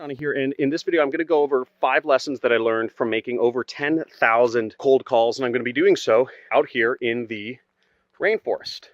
On here, and in this video I'm going to go over 5 lessons that I learned from making over 10,000 cold calls, and I'm going to be doing so out here in the rainforest.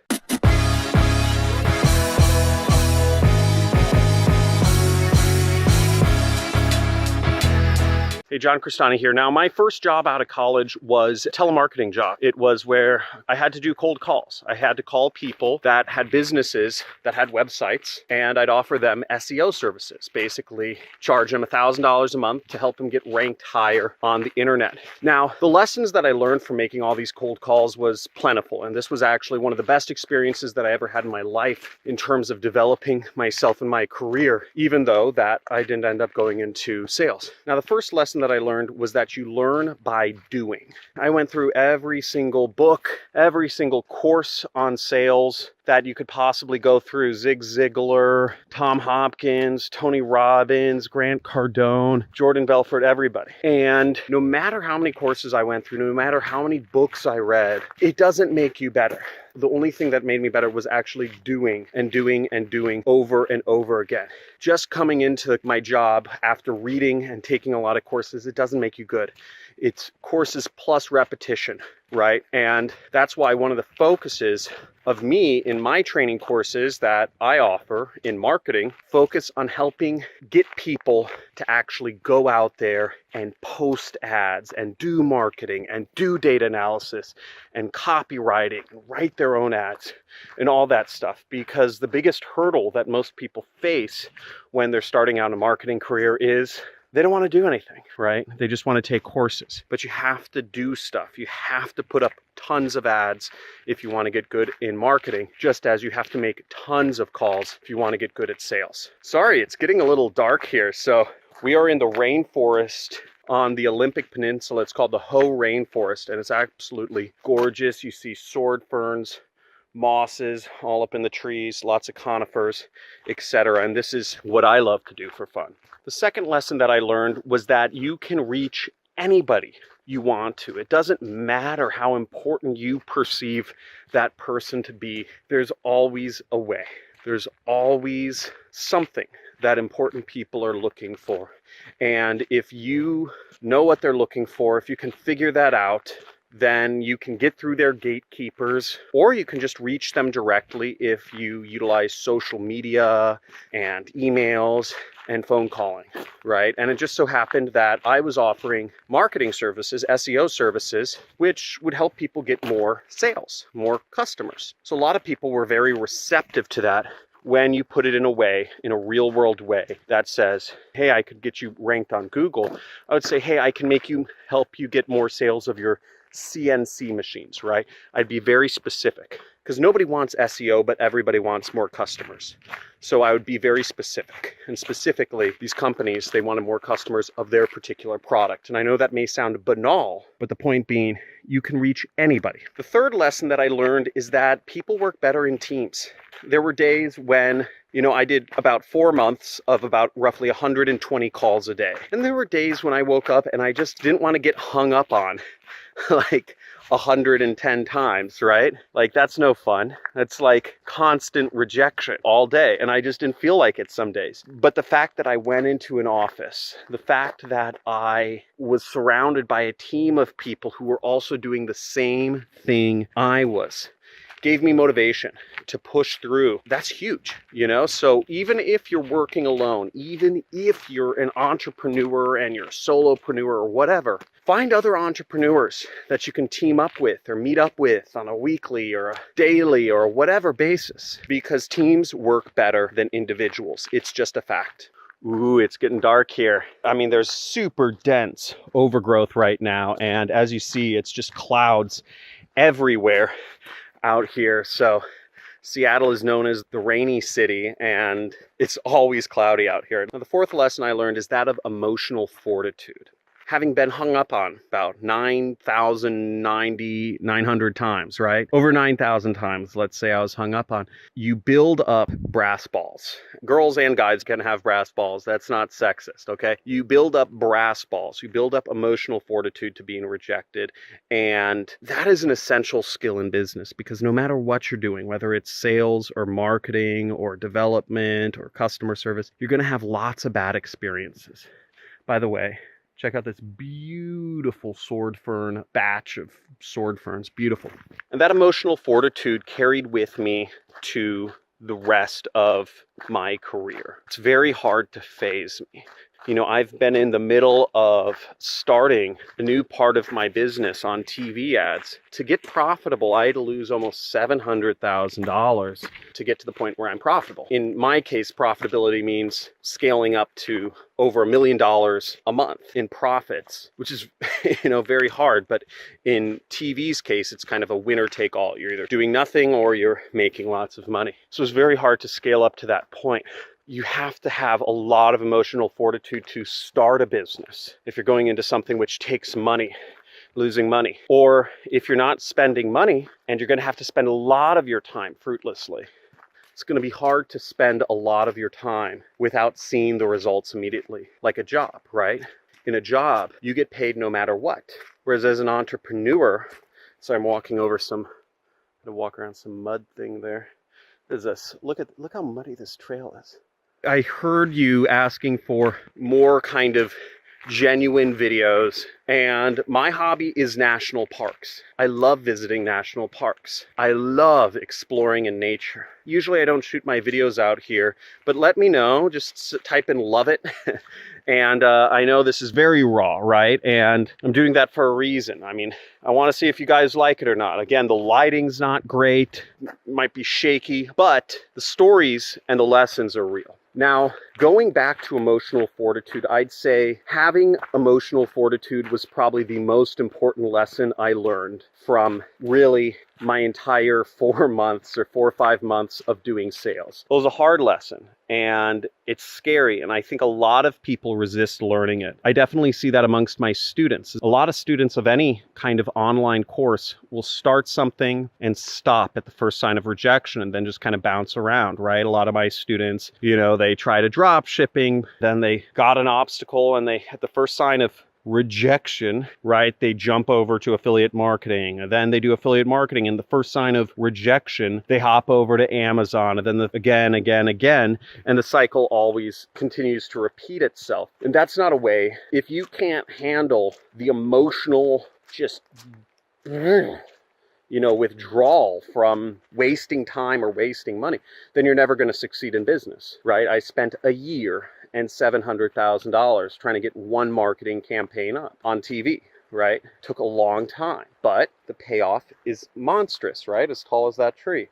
Hey, John Crestani here. Now, my first job out of college was a telemarketing job. It was where I had to do cold calls. I had to call people that had businesses that had websites, and I'd offer them SEO services, basically charge them $1,000 a month to help them get ranked higher on the internet. Now, the lessons that I learned from making all these cold calls was plentiful, and this was actually one of the best experiences that I ever had in my life in terms of developing myself in my career, even though that I didn't end up going into sales. Now, the first lesson that I learned was that you learn by doing. I went through every single book, every single course on sales that you could possibly go through. Zig Ziglar, Tom Hopkins, Tony Robbins, Grant Cardone, Jordan Belfort, everybody. And no matter how many courses I went through, no matter how many books I read, it doesn't make you better. The only thing that made me better was actually doing and doing and doing over and over again. Just coming into my job after reading and taking a lot of courses, it doesn't make you good. It's courses plus repetition, right? And that's why one of the focuses of me in my training courses that I offer in marketing focus on helping get people to actually go out there and post ads and do marketing and do data analysis and copywriting and write their own ads and all that stuff. Because the biggest hurdle that most people face when they're starting out a marketing career is they don't want to do anything, right? They just want to take courses. But you have to do stuff. You have to put up tons of ads if you want to get good in marketing, just as you have to make tons of calls if you want to get good at sales. Sorry, it's getting a little dark here. So we are in the rainforest on the Olympic Peninsula. It's called the Hoh Rainforest, and it's absolutely gorgeous. You see sword ferns, mosses all up in the trees, lots of conifers, etc. And this is what I love to do for fun. The second lesson that I learned was that you can reach anybody you want to. It doesn't matter how important you perceive that person to be. There's always a way. There's always something that important people are looking for. And if you know what they're looking for, if you can figure that out, then you can get through their gatekeepers, or you can just reach them directly if you utilize social media and emails and phone calling, right? And it just so happened that I was offering marketing services, SEO services, which would help people get more sales, more customers. So a lot of people were very receptive to that when you put it in a way, in a real world way that says, hey, I could get you ranked on Google. I would say, hey, I can help you get more sales of your CNC machines, right? I'd be very specific because nobody wants SEO, but everybody wants more customers. So I would be very specific. And specifically, these companies, they wanted more customers of their particular product. And I know that may sound banal, but the point being, you can reach anybody. The third lesson that I learned is that people work better in teams. There were days when I did about 4 months of about roughly 120 calls a day. And there were days when I woke up and I just didn't want to get hung up on like 110 times, right? Like, that's no fun. That's like constant rejection all day. And I just didn't feel like it some days. But the fact that I went into an office, the fact that I was surrounded by a team of people who were also doing the same thing I was, gave me motivation to push through. That's huge, So even if you're working alone, even if you're an entrepreneur and you're a solopreneur or whatever, find other entrepreneurs that you can team up with or meet up with on a weekly or a daily or whatever basis, because teams work better than individuals. It's just a fact. Ooh, it's getting dark here. I mean, there's super dense overgrowth right now. And as you see, it's just clouds everywhere out here. So Seattle is known as the rainy city, and it's always cloudy out here. Now, the fourth lesson I learned is that of emotional fortitude. having been hung up on about 900 times, right? Over 9,000 times, let's say I was hung up on. You build up brass balls. Girls and guys can have brass balls. That's not sexist, okay? You build up brass balls. You build up emotional fortitude to being rejected. And that is an essential skill in business, because no matter what you're doing, whether it's sales or marketing or development or customer service, you're going to have lots of bad experiences. By the way, check out this beautiful sword fern batch of sword ferns. Beautiful. And that emotional fortitude carried with me to the rest of my career. It's very hard to phase me. You know, I've been in the middle of starting a new part of my business on TV ads. To get profitable, I had to lose almost $700,000 to get to the point where I'm profitable. In my case, profitability means scaling up to over $1 million a month in profits, which is, very hard. But in TV's case, it's kind of a winner take all. You're either doing nothing or you're making lots of money. So it's very hard to scale up to that point. You have to have a lot of emotional fortitude to start a business. If you're going into something which takes money, losing money, or if you're not spending money and you're going to have to spend a lot of your time fruitlessly, it's going to be hard to spend a lot of your time without seeing the results immediately, like a job, right? In a job, you get paid no matter what. Whereas as an entrepreneur, so I'm walking over I'm going to walk around some mud thing there. There's this, look how muddy this trail is. I heard you asking for more kind of genuine videos, and my hobby is national parks. I love visiting national parks. I love exploring in nature. Usually I don't shoot my videos out here, but let me know, just type in love it. And I know this is very raw, right? And I'm doing that for a reason. I mean, I want to see if you guys like it or not. Again, the lighting's not great, might be shaky, but the stories and the lessons are real. Now, going back to emotional fortitude, I'd say having emotional fortitude was probably the most important lesson I learned from really my entire 4 months or 4 or 5 months of doing sales. It was a hard lesson, and it's scary, and I think a lot of people resist learning it. I definitely see that amongst my students. A lot of students of any kind of online course will start something and stop at the first sign of rejection and then just kind of bounce around, right? A lot of my students, they try to drop shipping, then they got an obstacle, and they, at the first sign of rejection, right, they jump over to affiliate marketing, and then they do affiliate marketing, and the first sign of rejection, they hop over to Amazon, and then again, and the cycle always continues to repeat itself. And that's not a way. If you can't handle the emotional withdrawal from wasting time or wasting money, then you're never going to succeed in business, right? I spent a year and $700,000 trying to get one marketing campaign up on TV, right? Took a long time, but the payoff is monstrous, right? As tall as that tree.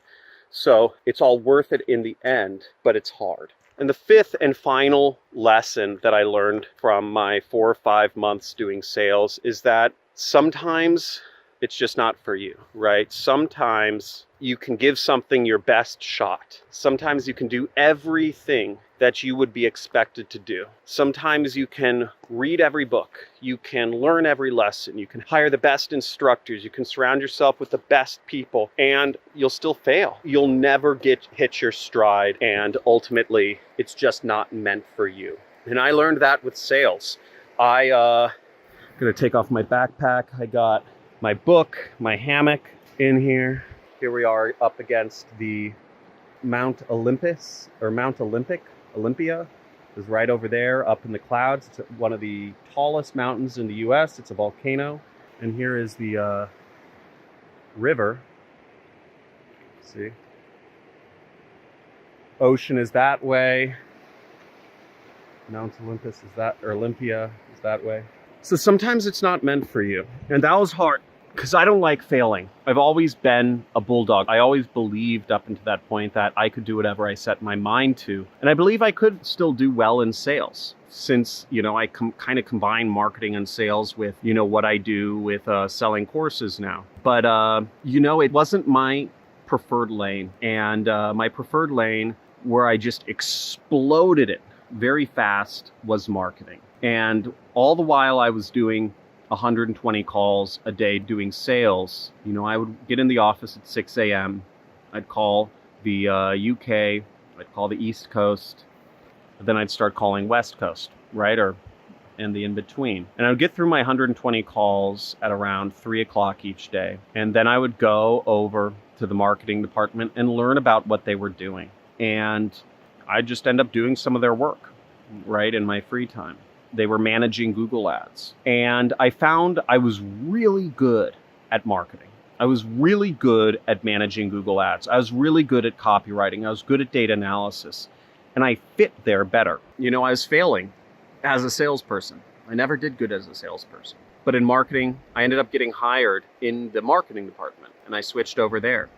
So it's all worth it in the end, but it's hard. And the fifth and final lesson that I learned from my 4 or 5 months doing sales is that sometimes it's just not for you, right? Sometimes you can give something your best shot. Sometimes you can do everything that you would be expected to do. Sometimes you can read every book. You can learn every lesson. You can hire the best instructors. You can surround yourself with the best people, and you'll still fail. You'll never hit your stride, and ultimately, it's just not meant for you. And I learned that with sales. I'm gonna take off my backpack. I got my book, my hammock in here. Here we are up against the Mount Olympus, or Mount Olympic. Olympia is right over there up in the clouds. It's one of the tallest mountains in the US. It's a volcano. And here is the river. See? Ocean is that way. Mount Olympus is that, or Olympia is that way. So sometimes it's not meant for you. And that was hard, because I don't like failing. I've always been a bulldog. I always believed up until that point that I could do whatever I set my mind to. And I believe I could still do well in sales, since, I kind of combine marketing and sales with, what I do with selling courses now. But, it wasn't my preferred lane. And my preferred lane, where I just exploded it, very fast was marketing. And all the while I was doing 120 calls a day doing sales, I would get in the office at 6 a.m. I'd call the UK, I'd call the East Coast, then I'd start calling West Coast, right? And the in-between. And I would get through my 120 calls at around 3 o'clock each day. And then I would go over to the marketing department and learn about what they were doing. And I'd just end up doing some of their work, right, in my free time. They were managing Google Ads. And I found I was really good at marketing. I was really good at managing Google Ads. I was really good at copywriting. I was good at data analysis. And I fit there better. I was failing as a salesperson. I never did good as a salesperson. But in marketing, I ended up getting hired in the marketing department, and I switched over there.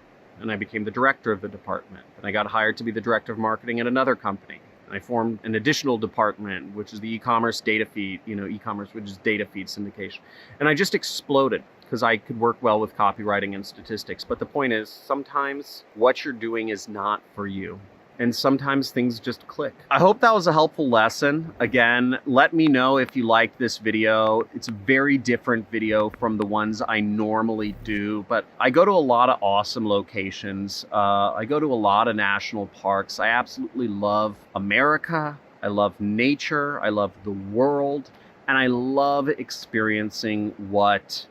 And I became the director of the department. And I got hired to be the director of marketing at another company. And I formed an additional department, which is the e-commerce data feed, e-commerce, which is data feed syndication. And I just exploded because I could work well with copywriting and statistics. But the point is, sometimes what you're doing is not for you. And sometimes things just click. I hope that was a helpful lesson. Again, let me know if you liked this video. It's a very different video from the ones I normally do, but I go to a lot of awesome locations. I go to a lot of national parks. I absolutely love America. I love nature. I love the world. And I love experiencing what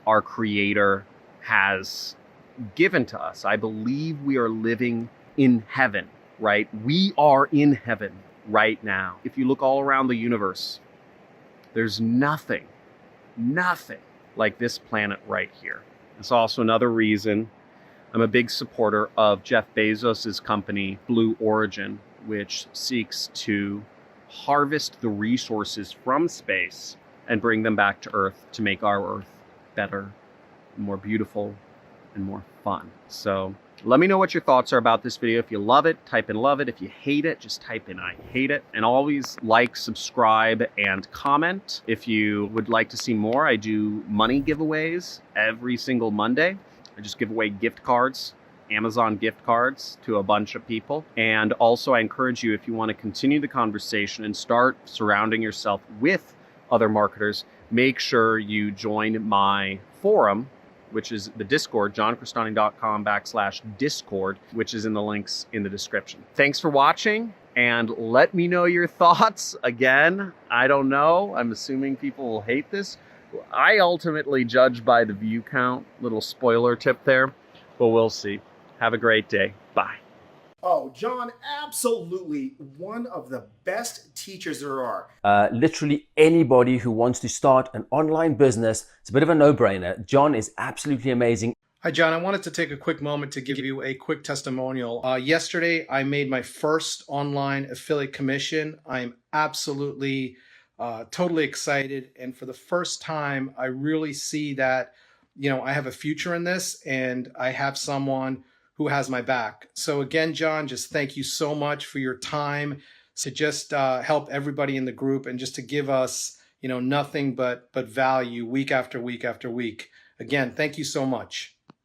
our Creator has given to us. I believe we are living in heaven, right? We are in heaven right now. If you look all around the universe, there's nothing like this planet right here. It's also another reason I'm a big supporter of Jeff Bezos' company, Blue Origin, which seeks to harvest the resources from space and bring them back to Earth to make our Earth better, more beautiful, and more fun. So let me know what your thoughts are about this video. If you love it, type in love it. If you hate it, just type in I hate it. And always like, subscribe, and comment. If you would like to see more, I do money giveaways every single Monday. I just give away gift cards, Amazon gift cards, to a bunch of people. And also I encourage you, if you want to continue the conversation and start surrounding yourself with other marketers, make sure you join my forum, which is the Discord, johncristani.com/Discord, which is in the links in the description. Thanks for watching, and let me know your thoughts. Again, I don't know. I'm assuming people will hate this. I ultimately judge by the view count. Little spoiler tip there, but we'll see. Have a great day. Bye. Oh, John, absolutely one of the best teachers there are. Literally anybody who wants to start an online business, it's a bit of a no-brainer. John is absolutely amazing. Hi, John. I wanted to take a quick moment to give you a quick testimonial. Yesterday, I made my first online affiliate commission. I'm absolutely, totally excited. And for the first time, I really see that, I have a future in this and I have someone who has my back. So again, John, just thank you so much for your time to just help everybody in the group and just to give us, nothing but value week after week after week. Again, thank you so much.